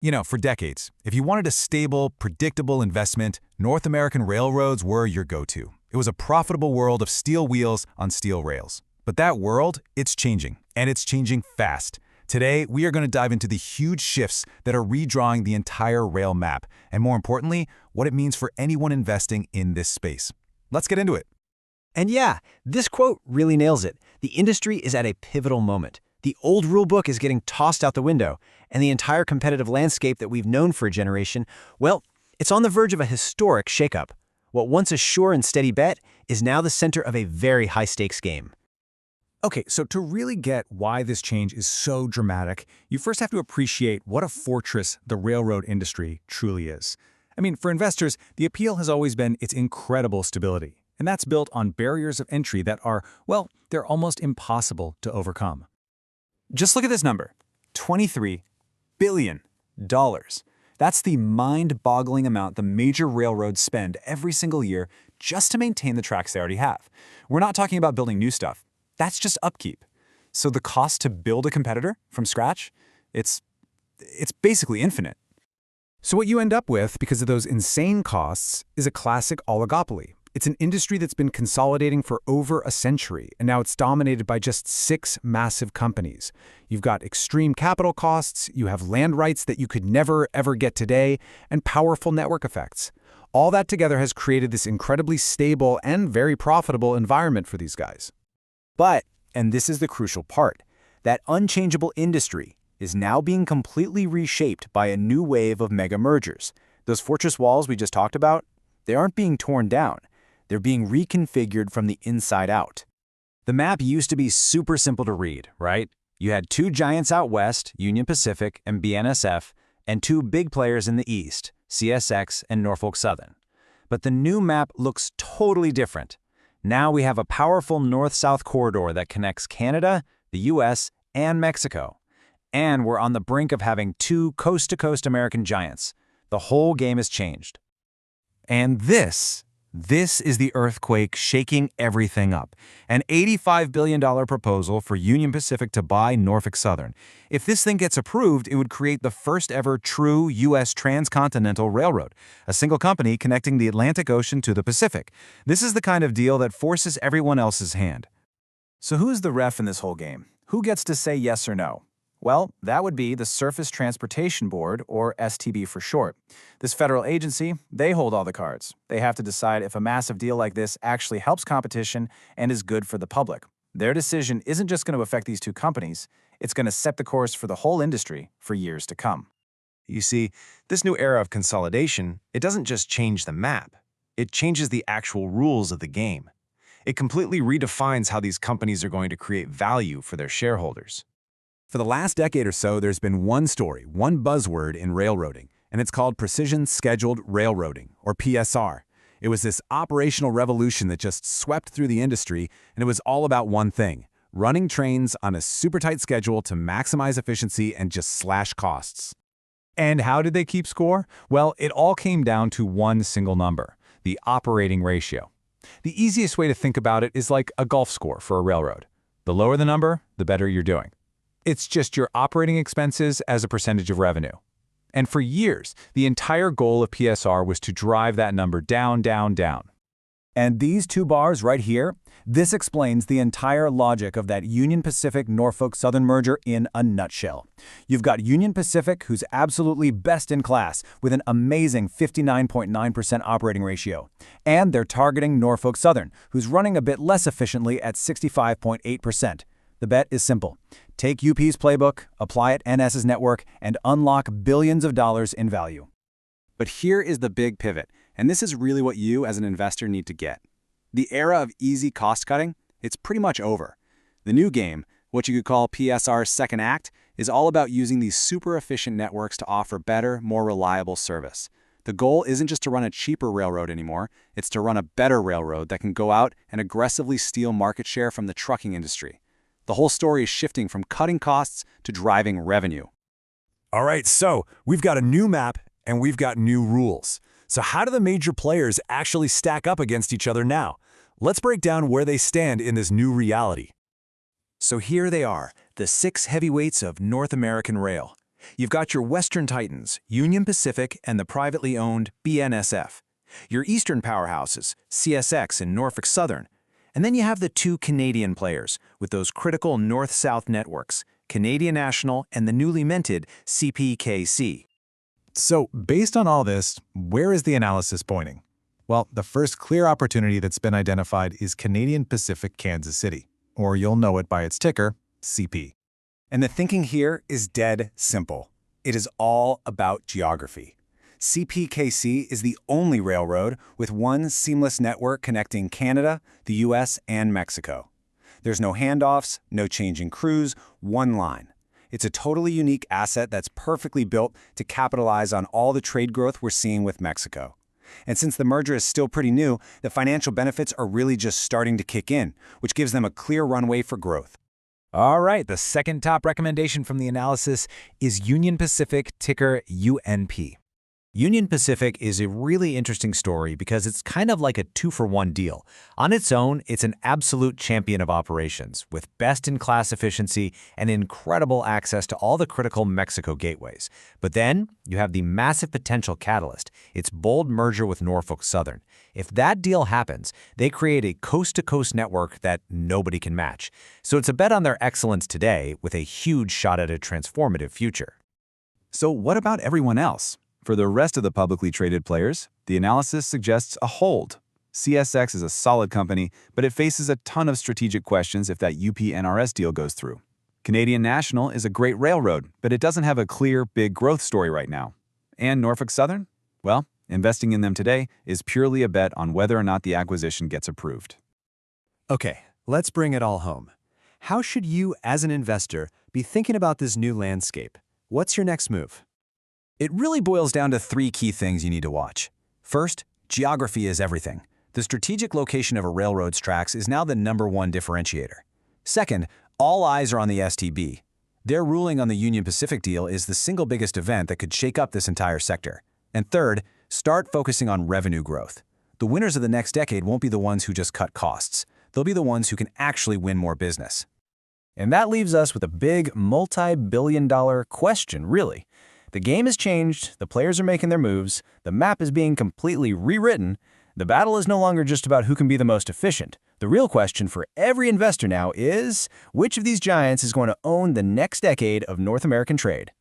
For decades, if you wanted a stable, predictable investment, North American railroads were your go-to. It was a profitable world of steel wheels on steel rails. But that world, it's changing, and it's changing fast. Today, we are going to dive into the huge shifts that are redrawing the entire rail map, and more importantly, what it means for anyone investing in this space. Let's get into it. And yeah, this quote really nails it. The industry is at a pivotal moment. The old rulebook is getting tossed out the window, and the entire competitive landscape that we've known for a generation, well, it's on the verge of a historic shakeup. What once a sure and steady bet is now the center of a very high-stakes game. Okay, so to really get why this change is so dramatic, you first have to appreciate what a fortress the railroad industry truly is. For investors, the appeal has always been its incredible stability. And that's built on barriers of entry that are, well, they're almost impossible to overcome. Just look at this number, $23 billion. That's the mind-boggling amount the major railroads spend every single year just to maintain the tracks they already have. We're not talking about building new stuff. That's just upkeep. So the cost to build a competitor from scratch, it's basically infinite. So what you end up with, because of those insane costs, is a classic oligopoly. It's an industry that's been consolidating for over a century, and now it's dominated by just 6 massive companies. You've got extreme capital costs, you have land rights that you could never, ever get today, and powerful network effects. All that together has created this incredibly stable and very profitable environment for these guys. But, and this is the crucial part, that unchangeable industry is now being completely reshaped by a new wave of mega mergers. Those fortress walls we just talked about, they aren't being torn down. They're being reconfigured from the inside out. The map used to be super simple to read, right? You had 2 giants out west, Union Pacific and BNSF, and 2 big players in the east, CSX and Norfolk Southern. But the new map looks totally different. Now we have a powerful north-south corridor that connects Canada, the US, and Mexico. And we're on the brink of having 2 coast-to-coast American giants. The whole game has changed. And this is the earthquake shaking everything up. An $85 billion proposal for Union Pacific to buy Norfolk Southern. If this thing gets approved, it would create the first ever true U.S. transcontinental railroad, a single company connecting the Atlantic Ocean to the Pacific. This is the kind of deal that forces everyone else's hand. So who's the ref in this whole game? Who gets to say yes or no? Well, that would be the Surface Transportation Board, or STB for short. This federal agency, they hold all the cards. They have to decide if a massive deal like this actually helps competition and is good for the public. Their decision isn't just going to affect these 2 companies, it's going to set the course for the whole industry for years to come. You see, this new era of consolidation, it doesn't just change the map. It changes the actual rules of the game. It completely redefines how these companies are going to create value for their shareholders. For the last decade or so, there's been one story, one buzzword in railroading, and it's called Precision Scheduled Railroading, or PSR. It was this operational revolution that just swept through the industry, and it was all about one thing: running trains on a super tight schedule to maximize efficiency and just slash costs. And how did they keep score? Well, it all came down to one single number: the operating ratio. The easiest way to think about it is like a golf score for a railroad. The lower the number, the better you're doing. It's just your operating expenses as a percentage of revenue. And for years, the entire goal of PSR was to drive that number down, down, down. And these 2 bars right here, this explains the entire logic of that Union Pacific-Norfolk Southern merger in a nutshell. You've got Union Pacific, who's absolutely best in class, with an amazing 59.9% operating ratio. And they're targeting Norfolk Southern, who's running a bit less efficiently at 65.8%. The bet is simple. Take UP's playbook, apply it NS's network, and unlock billions of dollars in value. But here is the big pivot, and this is really what you as an investor need to get. The era of easy cost-cutting, it's pretty much over. The new game, what you could call PSR's second act, is all about using these super efficient networks to offer better, more reliable service. The goal isn't just to run a cheaper railroad anymore, it's to run a better railroad that can go out and aggressively steal market share from the trucking industry. The whole story is shifting from cutting costs to driving revenue. All right, so we've got a new map and we've got new rules. So how do the major players actually stack up against each other now? Let's break down where they stand in this new reality. So here they are, the 6 heavyweights of North American rail. You've got your Western Titans, Union Pacific and the privately owned BNSF. Your Eastern powerhouses, CSX and Norfolk Southern. And then you have the two Canadian players with those critical north-south networks, Canadian National and the newly minted CPKC. So, based on all this, where is the analysis pointing? Well, the first clear opportunity that's been identified is Canadian Pacific Kansas City, or you'll know it by its ticker, CP. And the thinking here is dead simple. It is all about geography. CPKC is the only railroad with one seamless network connecting Canada, the US, and Mexico. There's no handoffs, no change in crews, one line. It's a totally unique asset that's perfectly built to capitalize on all the trade growth we're seeing with Mexico. And since the merger is still pretty new, the financial benefits are really just starting to kick in, which gives them a clear runway for growth. All right, the second top recommendation from the analysis is Union Pacific, ticker UNP. Union Pacific is a really interesting story because it's kind of like a two-for-one deal. On its own, it's an absolute champion of operations, with best-in-class efficiency and incredible access to all the critical Mexico gateways. But then, you have the massive potential catalyst, its bold merger with Norfolk Southern. If that deal happens, they create a coast-to-coast network that nobody can match. So it's a bet on their excellence today with a huge shot at a transformative future. So what about everyone else? For the rest of the publicly traded players, the analysis suggests a hold. CSX is a solid company, but it faces a ton of strategic questions if that UP-NRS deal goes through. Canadian National is a great railroad, but it doesn't have a clear, big growth story right now. And Norfolk Southern? Well, investing in them today is purely a bet on whether or not the acquisition gets approved. Okay, let's bring it all home. How should you, as an investor, be thinking about this new landscape? What's your next move? It really boils down to three key things you need to watch. First, geography is everything. The strategic location of a railroad's tracks is now the #1 differentiator. Second, all eyes are on the STB. Their ruling on the Union Pacific deal is the single biggest event that could shake up this entire sector. And third, start focusing on revenue growth. The winners of the next decade won't be the ones who just cut costs. They'll be the ones who can actually win more business. And that leaves us with a big, multi-billion-dollar question, really. The game has changed, the players are making their moves, the map is being completely rewritten. The battle is no longer just about who can be the most efficient. The real question for every investor now is, which of these giants is going to own the next decade of North American trade?